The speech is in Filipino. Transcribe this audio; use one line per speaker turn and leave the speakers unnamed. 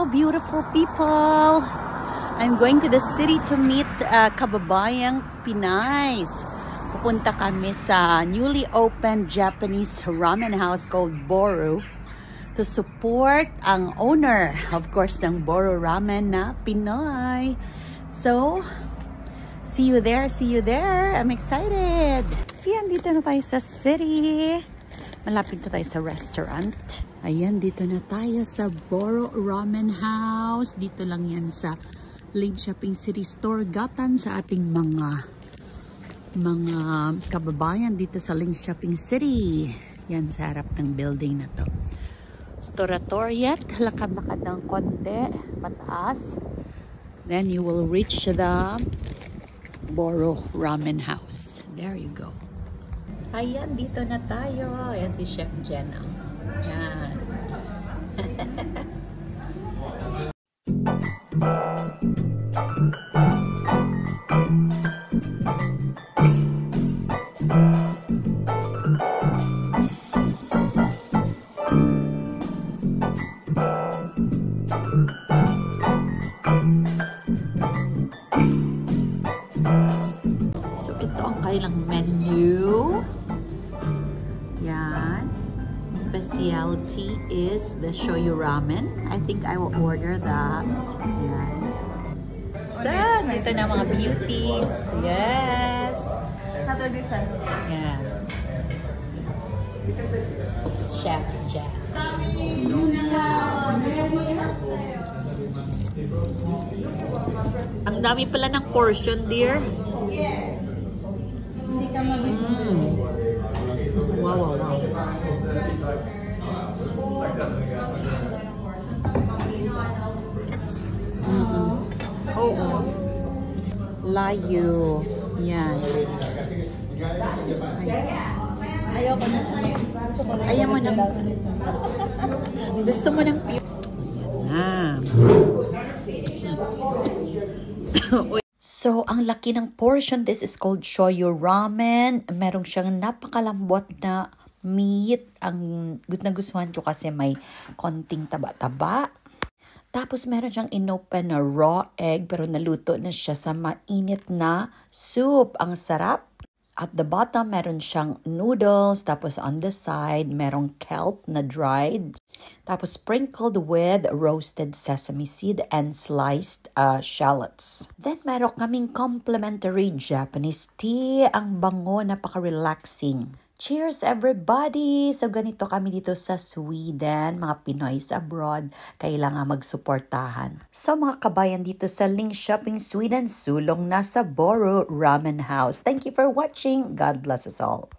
Hello, beautiful people! I'm going to the city to meet kababayang Pinays. Pupunta kami sa newly opened Japanese ramen house called Boro to support ang owner, of course, ng Boro Ramen na Pinoy. So, see you there, see you there. I'm excited. Yan, dito na tayo sa city. Malapit na tayo sa restaurant. Ayan, dito na tayo sa Boro Ramen House. Dito lang yan sa Link Shopping City Store, Gatan, sa ating mga kababayan dito sa Link Shopping City. Yan sa harap ng building na to. Storatoriet, lakad-lakad ng konti, pataas. Then you will reach the Boro Ramen House. There you go. Ayan, dito na tayo. Ayan si Chef Jenna. Yan. So, ito ang kailang menu. Yan. Specialty is the shoyu ramen. I think I will order that. Yan. So, ito na mga beauties. Yes. Yan. Chef Jack. Ang dami pala ng portion, dear.
Yes. Hindi ka
Wow, wow, wow. Oo. Layo. Yan.
Ayoko na.
Ayaw mo ng... Gusto mo ng pure. So, ang laki ng portion. This is called shoyu ramen. Meron siyang napakalambot na meat. Ang nagustuhan ko kasi may konting taba-taba. Tapos meron siyang inopen na raw egg pero naluto na siya sa mainit na soup. Ang sarap. At the bottom, meron siyang noodles. Tapos on the side, merong kelp na dried. Tapos sprinkled with roasted sesame seed and sliced shallots. Then meron kaming complimentary Japanese tea. Ang bango, napaka-relaxing. Cheers everybody! So ganito kami dito sa Sweden, mga Pinoy sa abroad, kailangan magsuportahan. So mga kabayan dito sa Link Shopping Sweden, sulong na sa Boro Ramen House. Thank you for watching. God bless us all.